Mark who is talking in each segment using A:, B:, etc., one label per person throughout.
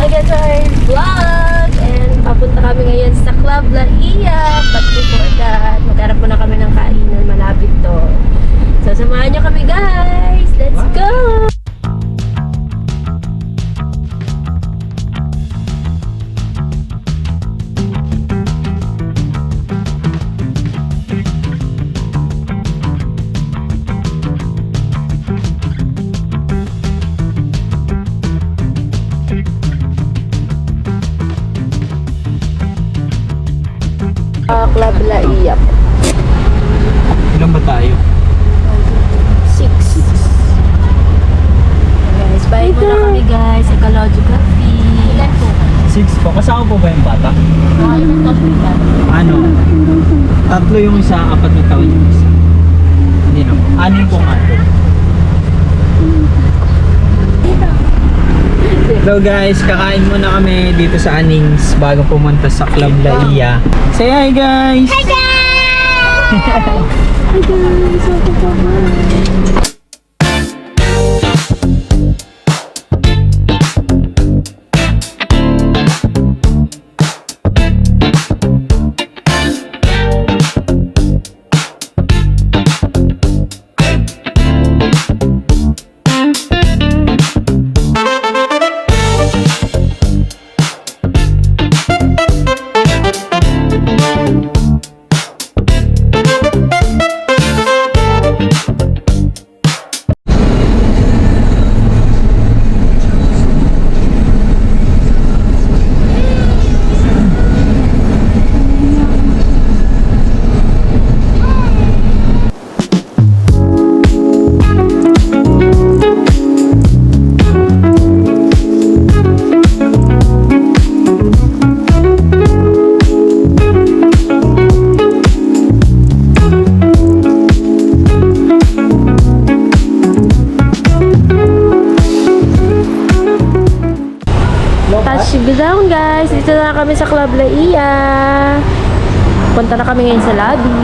A: again to our vlog. And papunta kami ngayon sa Club La Ia. But before that, magharap muna kami ng kainan. Malapit to. So, samahan nyo kami guys. Let's go! Club La Ia.
B: Ilan ba tayo?
A: 6. Guys, bye muna kami guys. Ecological fee. Ilan po?
B: 6 po. Kasama po ba yung bata? Ano? 3 yung isa, 4 na taon yung isa. Hindi na po. 6 po nga po. Hello guys, kakain muna kami dito sa Anings bago pumunta sa Club La Ia. Say hi guys!
A: Hi guys! Hi guys! Welcome to my... Touchdown guys! Dito na kami sa Club La Ia. Punta na kami ngayon sa lobby.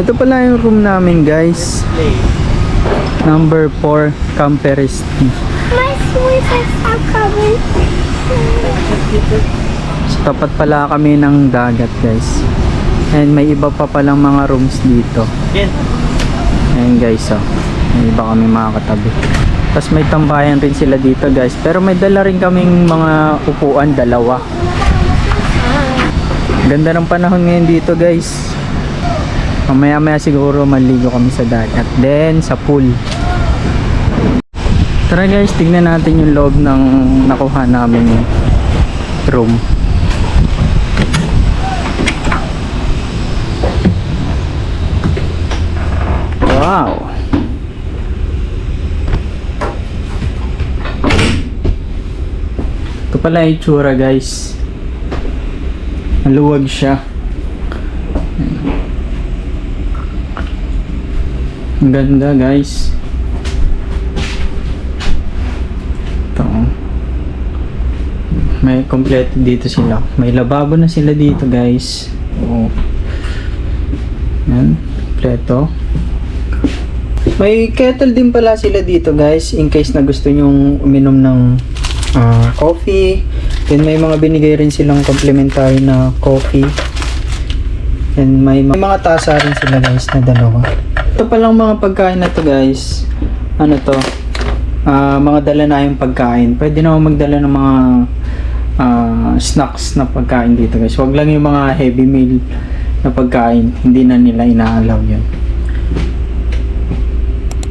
B: Ito pala yung room namin guys. Number 4, Camperesty.
A: My sweetest are coming.
B: So, tapat pala kami ng dagat guys. And may iba pa palang mga rooms dito. Ayan guys, oh. May iba kami mga katabi. Tapos may tambayan rin sila dito guys. Pero may dala rin kaming mga upuan, 2. Ganda ng panahon ngayon dito guys. Mamaya siguro maligo kami sa dagat. Then sa pool. Tara guys, tignan natin yung loob ng nakuha namin room. Wow! Ito pala yung itsura guys. Maluwag siya. Ang ganda guys. Ito. May kompleto dito sila. May lababo na sila dito guys. Oo. Yan. Kompleto. May kettle din pala sila dito guys. In case na gusto nyong uminom ng coffee. Then may mga binigay rin silang complimentary na coffee. And may mga tasa rin sila guys na dalawa. Ito palang mga pagkain na to guys. Ano to? Mga dala na yung pagkain. Pwede naman magdala ng mga snacks na pagkain dito guys. Huwag lang yung mga heavy meal na pagkain. Hindi na nila inaalaw yun.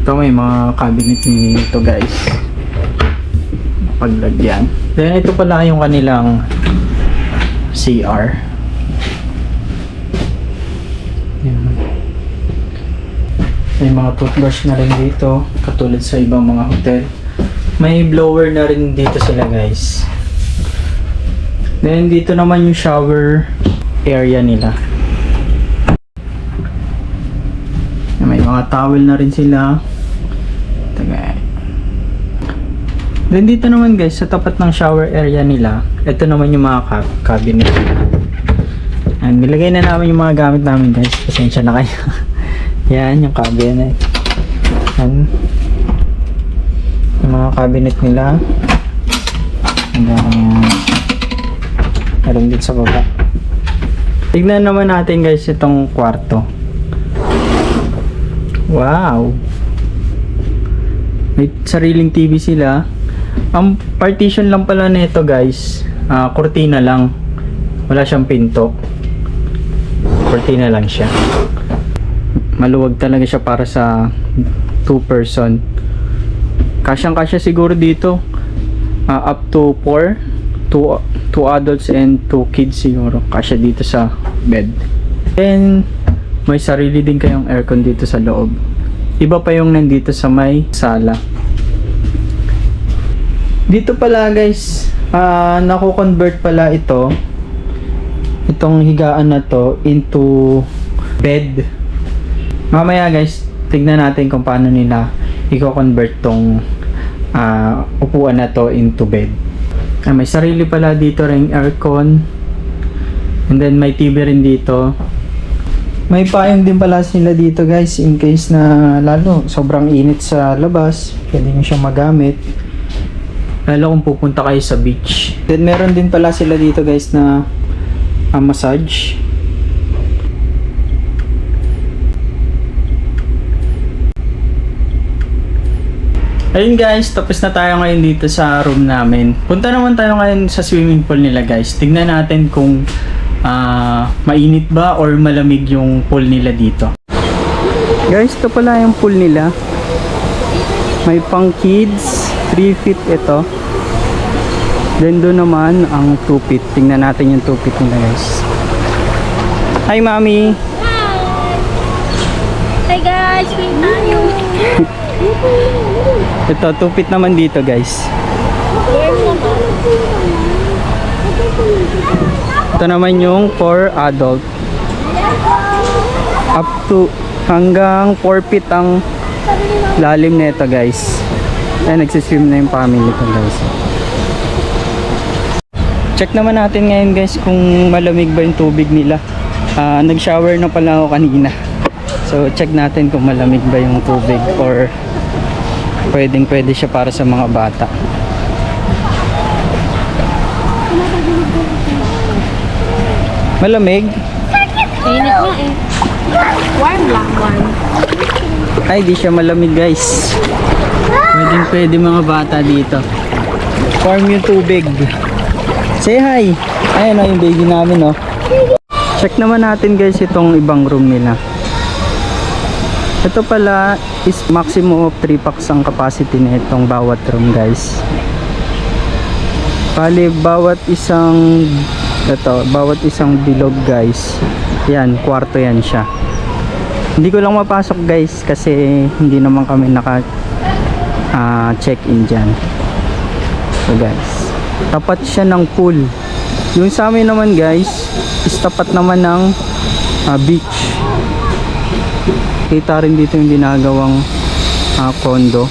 B: Ito may mga cabinet nito guys. Paglagyan. Then ito pala yung kanilang CR. Yan. May mga toothbrush na rin dito, katulad sa ibang mga hotel. May blower na rin dito sila guys. Then dito naman yung shower area nila. May mga towel na rin sila. Then dito naman guys, sa tapat ng shower area nila, ito naman yung mga cabinet nila. And nilagay na namin yung mga gamit namin guys. Pasensya na kayo. Yan, yung cabinet. Yan. Yung mga cabinet nila. Hanggang meron din sa baba. Tignan naman natin guys itong kwarto. Wow! May sariling TV sila. Ang partition lang pala nito guys, kurtina lang. Wala siyang pinto. Kurtina lang siya. Maluwag talaga siya para sa 2 person. Kasyang-kasya siguro dito. Up to 4. 2 adults and 2 kids siguro. Kasya dito sa bed. And may sarili din kayong aircon dito sa loob. Iba pa yung nandito sa may sala. Dito pala guys, nako-convert pala itong higaan na to into bed. Mamaya guys, tignan natin kung paano nila i-convert tong upuan na to into bed. May sarili pala dito ring aircon. And then may TV rin dito. May payong din pala sila dito guys, in case na lalo sobrang init sa labas, pwede nyo siyang magamit. Lalo kung pupunta kayo sa beach. Then meron din pala sila dito guys na massage. Ayun guys, tapos na tayo ngayon dito sa room namin. Punta naman tayo ngayon sa swimming pool nila guys. Tignan natin kung mainit ba or malamig yung pool nila dito. Guys, ito pala yung pool nila. May pang kids, 3 feet ito. Then doon naman ang 2 feet. Tingnan natin yung 2 feet nila guys. Hi mami!
A: Hi guys! Wait tayo!
B: Ito, 2 feet naman dito guys. Ito naman yung for adult. Up to hanggang 4 feet ang lalim nito guys. Ayan, nagsiswim na yung family ko guys. Check naman natin ngayon guys kung malamig ba yung tubig nila. Nag-shower na pala ako kanina. So check natin kung malamig ba yung tubig or pwede siya para sa mga bata. Malamig?
A: Init nga eh. Warm lang, warm.
B: Ay, di siya malamig guys. Pwede mga bata dito. Warm yung tubig. Say hi! Ayan o yung baby namin o. Check naman natin guys itong ibang room nila. Ito pala is maximum of 3 packs ang capacity na itong bawat room guys. Bali bawat isang bilog guys. Yan, kwarto yan siya. Hindi ko lang mapasok guys kasi hindi naman kami naka check in dyan. So guys, tapat siya ng pool. Yung sa amin naman guys is tapat naman ng beach. Kita rin dito yung ginagawang condo.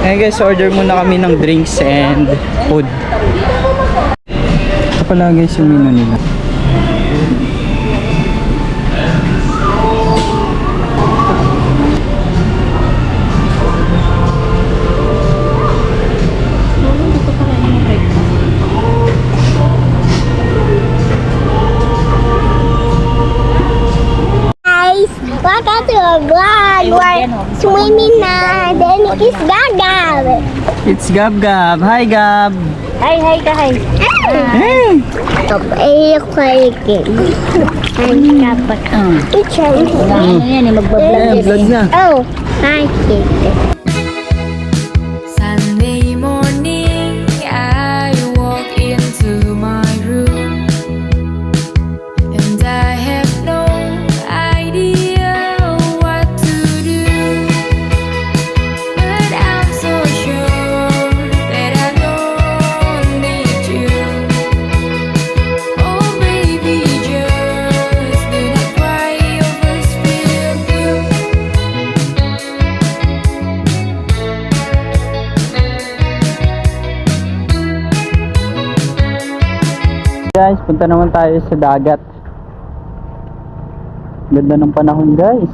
B: Ayan guys, order muna kami ng drinks and food. Ito pala guys yung menu nila.
C: swimming na. Then it's Gaga.
B: It's Gab Gab. Hi Gab.
A: Hi, hi ka, hi.
B: Hey.
C: Stop. Ay, kaligin. Ay, kapat. Itchan.
B: Eh, vlog na.
C: Oh, hi, kid.
D: Sunday morning, I walk into my room, and I have no idea what to do. But I'm so sure that I don't need you. Oh, baby, just do not cry over spilled milk.
B: Guys, punta naman tayo sa dagat. Ganda ng panahon guys.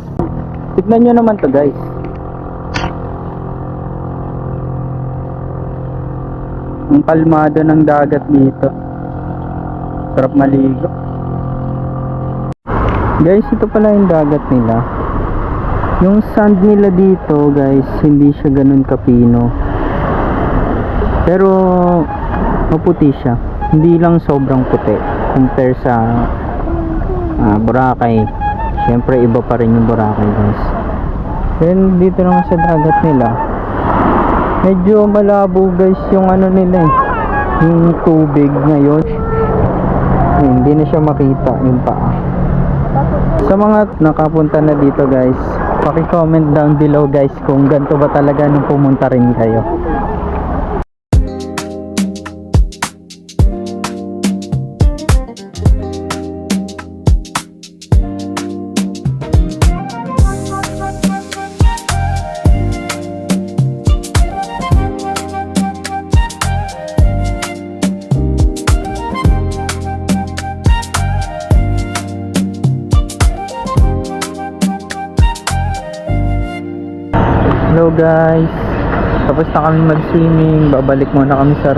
B: Tignan nyo naman to guys. Ang kalmado ng dagat dito. Sarap maligo. Guys, ito pala yung dagat nila. Yung sand nila dito guys, hindi siya ganun kapino. Pero maputi siya. Hindi lang sobrang puti compare sa Boracay. Siyempre iba pa rin yung Boracay guys. Then dito naman sa dagat nila, medyo malabo guys yung ano nila eh, yung tubig ngayon. Hindi na siya makita yung paa. Sa mga nakapunta na dito guys, paki-comment down below guys kung ganito ba talaga nung pumunta rin kayo. Hello guys, tapos na kami mag-swimming. Babalik muna kami sa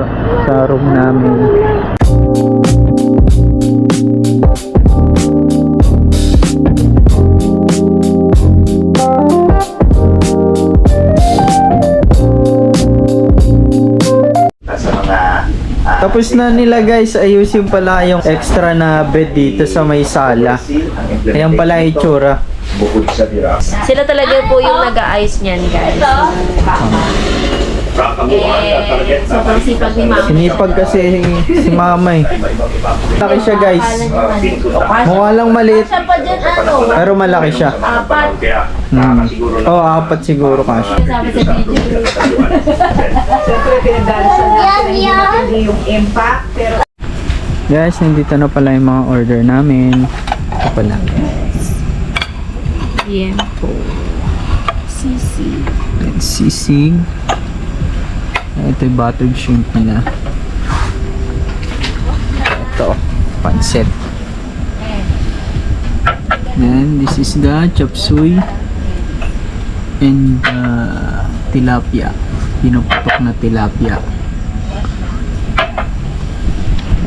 B: room namin. Tapos na nila guys, ayusin pala yung extra na bed dito sa may sala. Ayan pala yung itsura.
E: Bukod sa tira.
A: Sila talaga po yung nag-aayos niyan, guys. Sobrang sipag ni Mama.
B: Sinipag kasi si mama eh. Malaki siya guys. Mukha lang maliit,
A: Siya pa dyan, ano?
B: pero malaki siya.
A: Apat.
B: Oh, apat siguro kasi.
A: Sabi sa video.
B: Guys, nandito na pala yung mga order namin. Ito pala.
A: Tiempo. Sisig.
B: Sisig. Ito yung buttered shrimp nila. Ito, pancit. And this is the chop suey and tilapia. Pinuputok na tilapia.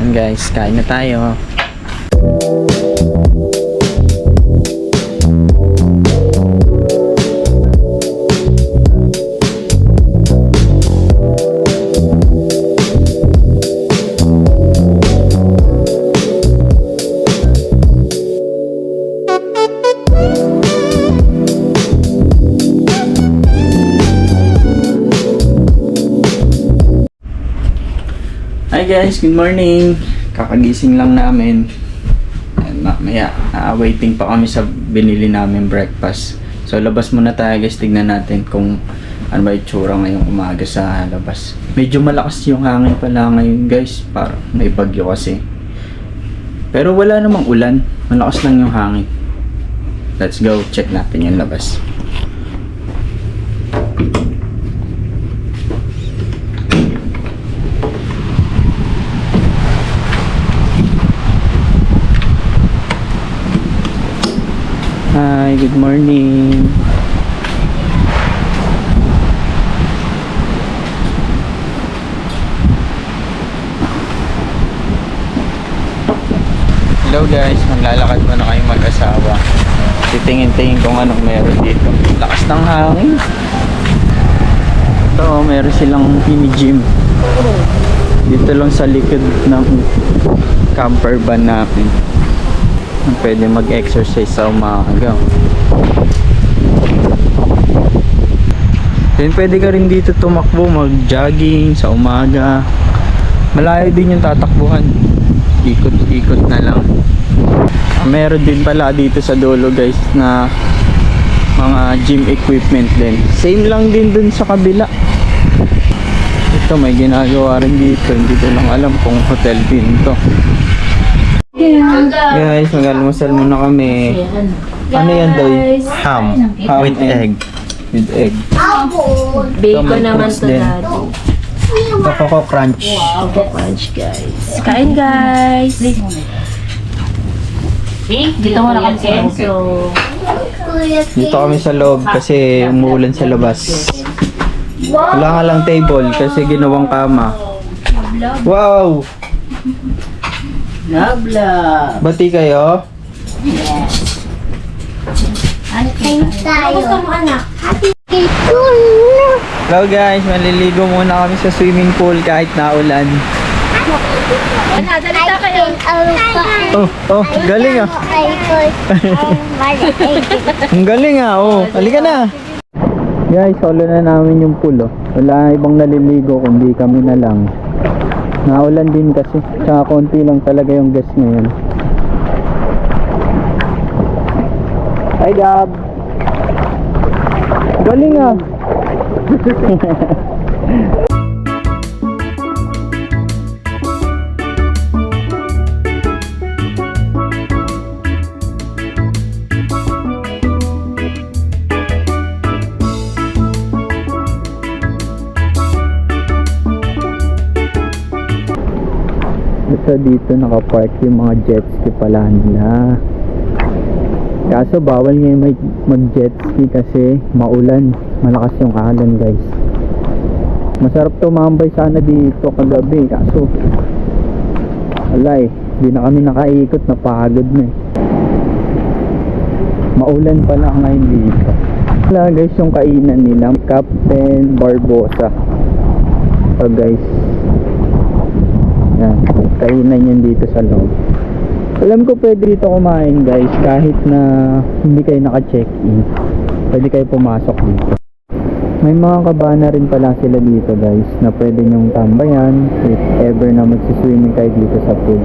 B: And guys, kain na tayo. Hi guys, good morning. Kakagising lang namin. And mamaya, waiting pa kami sa binili namin breakfast. So labas muna tayo guys, tignan natin kung ano ba itsura ngayong umaga sa labas. Medyo malakas yung hangin pala ngayon guys, parang may bagyo kasi. Pero wala namang ulan, malakas lang yung hangin. Let's go, check natin yung labas. Hi, good morning. Hello guys, maglalakad muna kayong mag-asawa. Titingin-tingin kung anong meron dito. Lakas ng hangin. Ito, meron silang mini gym. Dito lang sa likod ng camper van namin. Pwede mag-exercise sa umaga. Then pwede ka rin dito tumakbo, mag-jogging sa umaga. Malayo din yung tatakbuhan. Ikot-ikot na lang. Meron din pala dito sa dulo guys na mga gym equipment din. Same lang din dun sa kabila. Ito may ginagawa rin dito. Hindi ko lang alam kung hotel din to. Guys, mag-almusal muna kami. Ano yan daw? Ham with egg. With egg.
A: Bacon naman
B: fruits
A: to
B: din.
A: daddy.
B: Coco Crunch.
A: Coco Crunch guys. Kain guys.
E: Dito mo na kami sa
A: So,
B: Dito kami sa loob kasi umuulan sa labas. Wala nga lang table kasi ginawang kama. Wow!
E: love.
B: Bati kayo?
C: Thanks tayo.
A: gusto mo anak?
B: Hello guys, maliligo muna kami sa swimming pool kahit naulan.
A: Anak, dalita kayo.
B: Oh, galing ah. Ang galing ah, oh. Halika na. Guys, solo na namin yung pool oh. Wala ibang naliligo kundi kami na lang. Naulan din kasi. Tsaka konti lang talaga yung gas ngayon. Hi Gab. Galing ah. Ito dito nakapark yung mga jet ski pala nila. Kaso bawal ngayon mag jet ski kasi maulan. Malakas yung alon guys. Masarap tumambay sana dito kagabi. Kaso wala eh. Di na kami nakaikot. Napagod na eh. Maulan pala ngayon dito. Wala guys yung kainan nila. Captain Barbosa. Ito guys. Yan, kainan yan dito sa loob. Alam ko pwede dito kumain guys kahit na hindi kayo naka-check-in. Pwede kayo pumasok dito. May mga kabana rin pala sila dito guys na pwede nyong tambayan if ever na magsiswimming kayo dito sa pool.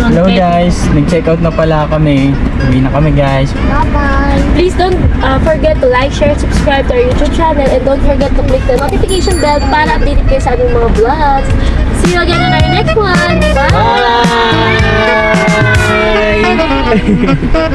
B: Hello guys, nag-check out na pala kami. Uwi na kami guys.
C: Bye-bye.
A: Please don't forget to like, share, subscribe to our YouTube channel, and don't forget to click the notification bell para updated kayo sa aming mga vlogs. See you again on our next one. Bye!
B: Bye!